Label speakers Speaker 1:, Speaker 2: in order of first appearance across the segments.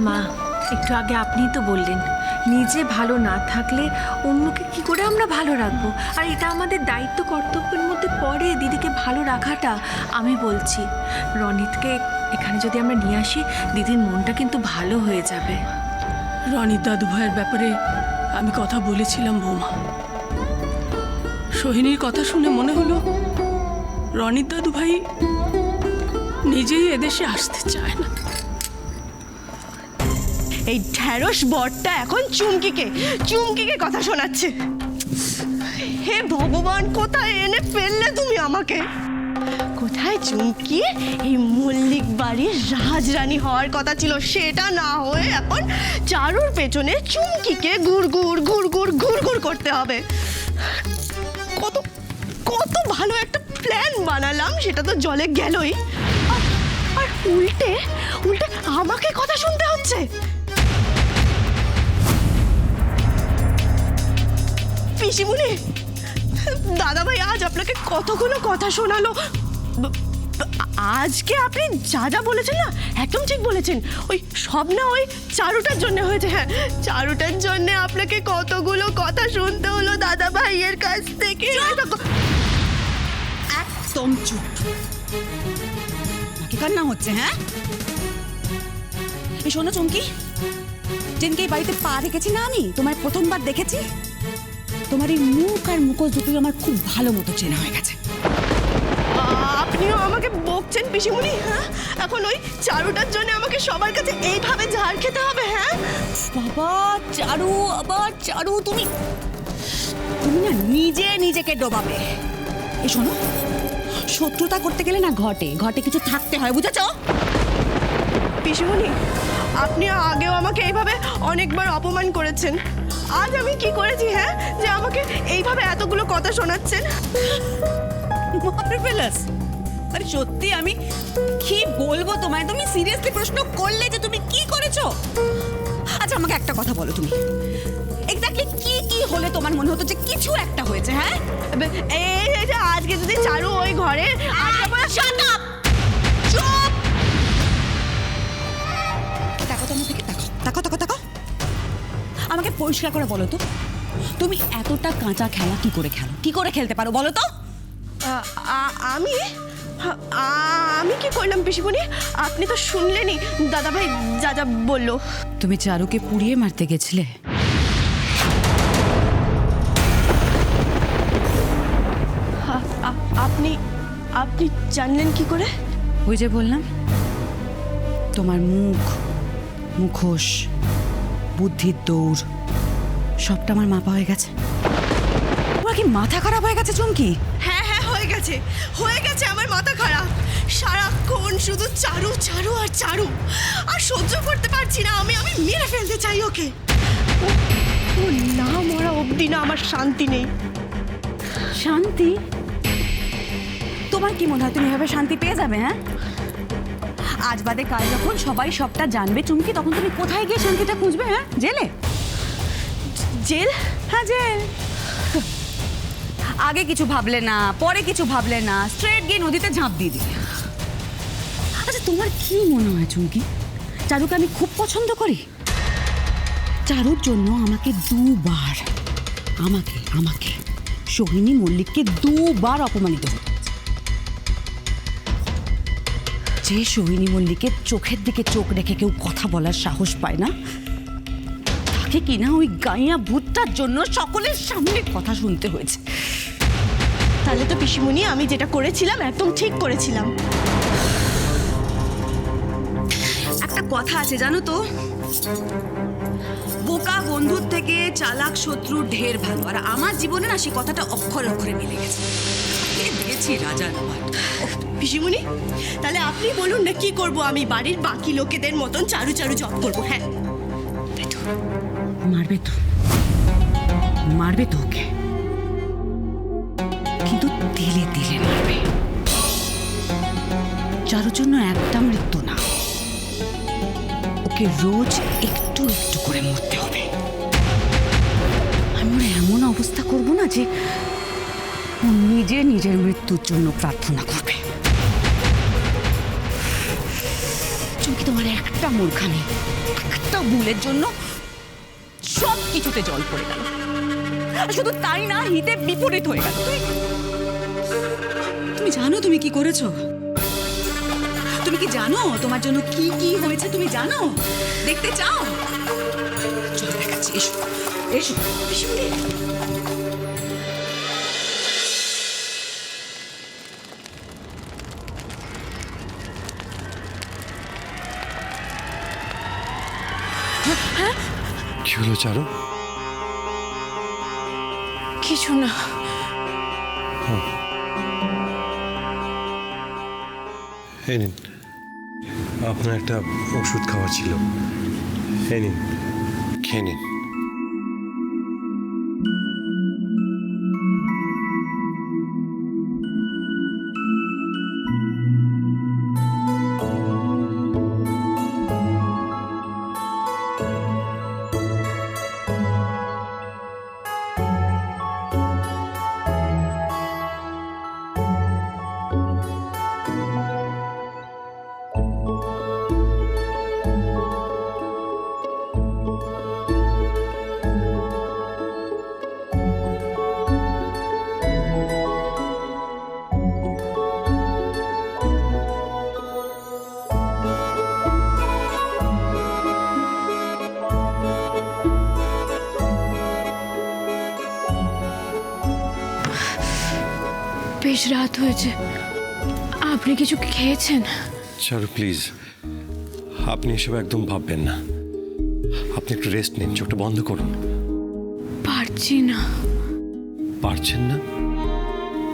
Speaker 1: মা, একটু আগে আপনিই তো বললেন নিজে ভালো না থাকলে অন্যকে কি করে আমরা ভালো রাখবো, আর এটা আমাদের দায়িত্ব কর্তব্যের মধ্যে পড়ে দিদিকে ভালো রাখাটা। আমি বলছি রনিতকে এখানে যদি আমরা নিয়ে আসি, দিদির মনটা কিন্তু ভালো হয়ে যাবে।
Speaker 2: রনিত দাদু ভাইয়ের ব্যাপারে আমি কথা বলেছিলাম বৌমা। সোহিনীর কথা শুনে মনে হলো রনিত দাদু ভাই নিজেই এদেশে আসতে চায় না।
Speaker 3: এই ঢ্যাঁড়স বরটা এখন চুমকিকে কথা শোনাচ্ছে। হে ভগবান, কোথায় এনে ফেললে তুমি আমাকে? কোথায় চুমকি এই মল্লিক বাড়ির রাজরানী হওয়ার কথা ছিল, সেটা না হয়ে এখন চারুর পেছনে চুমকিকে ঘুর করতে হবে। কত কত ভালো একটা প্ল্যান বানালাম, সেটা তো জলে গেলই। আর উল্টে আমাকে কথা শুনতে হচ্ছে। পিসিমণি, দাদাভাই আজ আপনাকে কতগুলো কথা শোনালো। আজকে আপনি যা যা বলেছেন না, একদম ঠিক বলেছেন। ওই সব না ওই চারুটার জন্য হয়েছে। হ্যাঁ, চারুটার জন্য আপনাকে কতগুলো কথা শুনতে হলো দাদা ভাইয়ের কাছ থেকে।
Speaker 4: একদম চুপ। নাকি কান্না হচ্ছে? হ্যাঁ, এই শোনো চুমকি, যেদিনকে এই বাড়িতে পা রেখেছি না, আমি তোমার প্রথমবার দেখেছি, তোমার এই মুখ আর মুখোশ দুটোই আমার খুব ভালো মতো চেনা হয়ে গেছে।
Speaker 3: আপনিও আমাকে বকছেন পিসিমণি? হ্যাঁ, এখন ওই চারুটার জন্য আমাকে সবার কাছে এইভাবে ঝাড় খেতে হবে? হ্যাঁ
Speaker 4: বাবা, চারু, আবার চারু, তুমি না নিজেকে ডোবাবে। এই শোনো, শত্রুতা করতে গেলে না ঘটে কিছু থাকতে হয়, বুঝেছো?
Speaker 3: পিসিমণি, আপনি আগেও আমাকে এইভাবে অনেকবার অপমান করেছেন। আজ আমি কি করেছি হ্যাঁ, যে আমাকে এইভাবে এতগুলো কথা শোনাচ্ছেন?
Speaker 4: মার্ভেলাস। আরে সত্যি আমি কি বলবো তোমায়? তুমি সিরিয়াসলি প্রশ্ন করলে যে তুমি কি করেছো? আচ্ছা আমাকে একটা কথা বলো, তুমি এক্স্যাক্টলি কি হলে তোমার মনে হতো যে কিছু একটা হয়েছে? হ্যাঁ,
Speaker 3: এই যে আজকে যদি চারু ওই ঘরে
Speaker 4: শাট আপ, চুপ। তাকো তোমার দিকে, তাকো। আমাকে পরিষ্কার করে বলো তো, তুমি এতটা কাঁচা খেলা কি করে খেলতে পারো বলো তো?
Speaker 3: আমি কি করলাম পিসিমণি? আপনি তো শুনলেনই দাদাভাই যা যা বললো।
Speaker 4: তুমি চারুকে পুড়িয়ে মারতে গেছিলে।
Speaker 3: আপনি জানলেন কি করে?
Speaker 4: ওই যে বললাম, তোমার মুখোশ, বুদ্ধির দৌড় সবটা আমার মাপা হয়ে গেছে। তোমার কি মাথা খারাপ হয়ে গেছে চুমকি?
Speaker 3: হ্যাঁ হয়ে গেছে আমার মাথা খারাপ। সারাক্ষণ শুধু চারু আর সহ্য করতে পারছি না। আমি মেরে ফেলতে চাই ওকে। ও না মরা অবধি না আমার শান্তি নেই।
Speaker 4: শান্তি? তোমার কি মনে হয় তুমি এভাবে শান্তি পেয়ে যাবে? হ্যাঁ, আজ বাদে কাল যখন সবাই সবটা জানবে চুমকি, তখন তুমি কোথায় গিয়ে শান্তিটা খুঁজবে? হ্যাঁ, জেলে? হ্যাঁ, জেল। আগে কিছু ভাবলে না, পরে কিছু ভাবলে না, স্ট্রেট গিয়ে নদীতে ঝাঁপ দিয়ে দিলে। আচ্ছা তোমার কি মনে হয় চুমকি, চারুকে আমি খুব পছন্দ করি? চারুর জন্য আমাকে দুবার আমাকে সোহিনী মল্লিককে দুবার অপমানিত হতে হয়েছে। যে সোহিনী মল্লিকের চোখের দিকে চোখ রেখে কেউ কথা বলার সাহস পায় না, তাকে কিনা ওই গাইয়া ভূতটার জন্য সকলের সামনে কথা শুনতে হয়েছে।
Speaker 3: তাহলে তো পিসিমণি আমি যেটা করেছিলাম একদম ঠিক করেছিলাম।
Speaker 4: একটা কথা আছে জানো তো, বোকা বন্ধুর থেকে চালাক শত্রুর ঢের ভালো। আর আমার জীবনে না সেই কথাটা অক্ষরে অক্ষরে মিলে গেছে। দিয়েছি রাজার আবার।
Speaker 3: পিসিমণি, তাহলে আপনি বলুন না কি করব আমি? বাড়ির বাকি লোকেদের মতন চারু জব করবো? হ্যাঁ,
Speaker 4: মারবে তো ওকে, কিন্তু দিলে মারবে। চারুর জন্য একটা মৃত্যু না, ওকে রোজ একটু করে মরতে হবে। আমি এমন অবস্থা করব না যে ও নিজের মৃত্যুর জন্য প্রার্থনা করবে। চুমকি, তোমার একটা মূর্খামি একটা ভুলের জন্য সব কিছুতে জল পড়ে গেল। আর শুধু তাই না, হিতে বিপরীত হয়ে গেল। তুমি জানো তুমি কি করেছো? তুমি কি জানো তোমার জন্য কি কি হয়েছে? তুমি জানো? দেখতে চাও? চলো দেখাচ্ছি, এসো এসো এসো।
Speaker 5: কি হলো চারু?
Speaker 1: কিছু না।
Speaker 5: এই নিন, আপনার একটা ওষুধ খাওয়া ছিল, এই নিন, খেয়ে নিন।
Speaker 1: বেশ রাত হয়েছে, আপনি কিছু খেয়েছেন?
Speaker 5: চারু প্লিজ, আপনি এসব একদম ভাববেন না। আপনি একটু রেস্ট নিন, চোখটা বন্ধ করুন।
Speaker 1: পারছি না।
Speaker 5: পারছেন না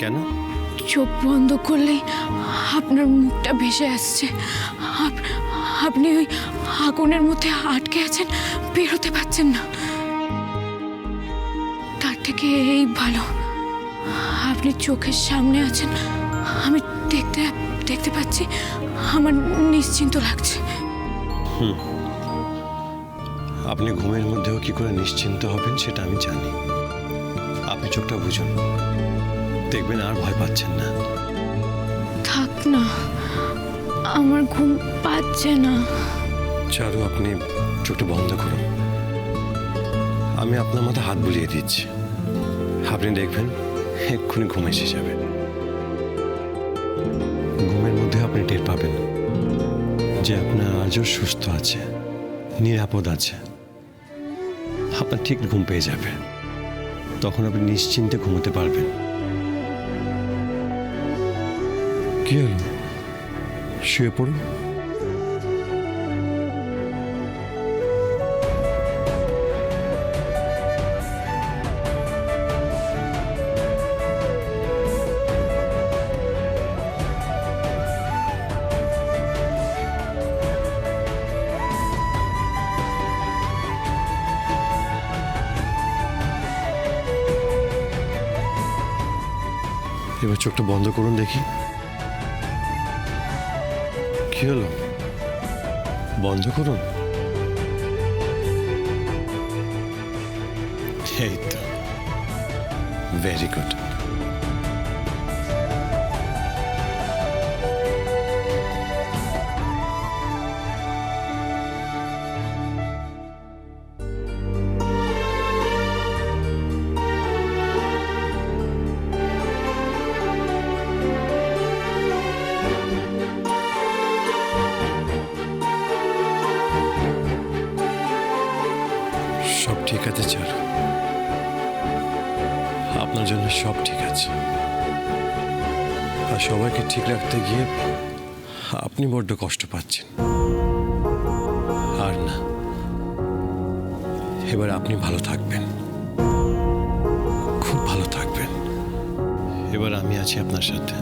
Speaker 5: কেন?
Speaker 1: চোখ বন্ধ করলেই আপনার মুখটা ভেসে আসছে। আপনি ওই আগুনের মধ্যে আটকে আছেন, বেরোতে পারছেন না। তার থেকে এই ভালো আপনি চোখের সামনে আছেন, আমি দেখতে দেখতে পাচ্ছি, আমার নিশ্চিন্ত লাগছে।
Speaker 5: আপনি ঘুমের মধ্যেও কি করে নিশ্চিন্ত হবেন সেটা আমি জানি। আপনি চোখটা বুঝুন, দেখবেন আর ভয় পাচ্ছেন না।
Speaker 1: থাক না, আমার ঘুম পাচ্ছে না।
Speaker 5: চারু আপনি চোখটা বন্ধ করুন, আমি আপনার মাথায় হাত বুলিয়ে দিচ্ছি, আপনি দেখবেন এক্ষুনি ঘুম এসে যাবে। ঘুমের মধ্যে আপনি টের পাবেন যে আপনার আজও সুস্থ আছে, নিরাপদ আছে। আপনার ঠিক ঘুম পেয়ে যাবে, তখন আপনি নিশ্চিন্তে ঘুমোতে পারবেন। কি হলো, শুয়ে পড়ুন। এবার চোখটা বন্ধ করুন দেখি। কি হলো, বন্ধ করুন। এই তো, ভেরি গুড। সব ঠিক আছে চারু, আপনার জন্য সব ঠিক আছে। আর সবাইকে ঠিক রাখতে গিয়ে আপনি বড্ড কষ্ট পাচ্ছেন। আর না, এবার আপনি ভালো থাকবেন, খুব ভালো থাকবেন। এবার আমি আছি আপনার সাথে,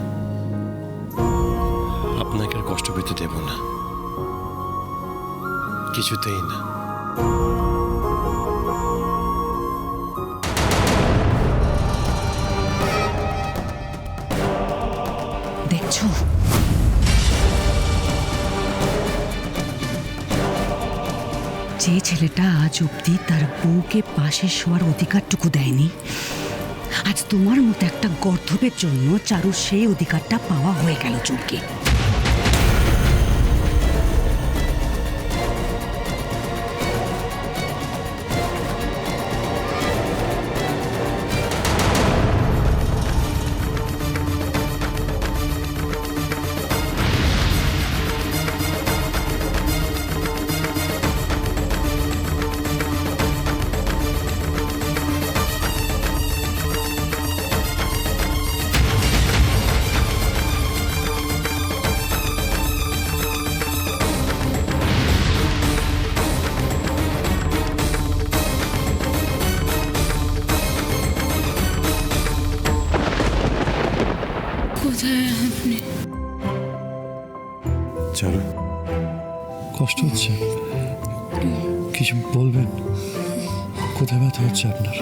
Speaker 5: আপনাকে আর কষ্ট পেতে দেব না, কিছুতেই না।
Speaker 4: দেখছো, যে ছেলেটা আজ অব্দি তার বউকে পাশে শোয়ার অধিকারটুকু দেয়নি, আজ তোমার মতো একটা গর্ধবের জন্য চারুর সেই অধিকারটা পাওয়া হয়ে গেল চুমকি।
Speaker 6: কষ্ট হচ্ছে? কিছু বলবেন? কোথায় ব্যথা হচ্ছে আপনার?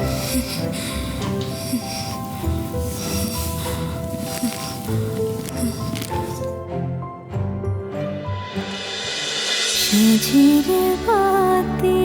Speaker 7: সাজিরে বাতি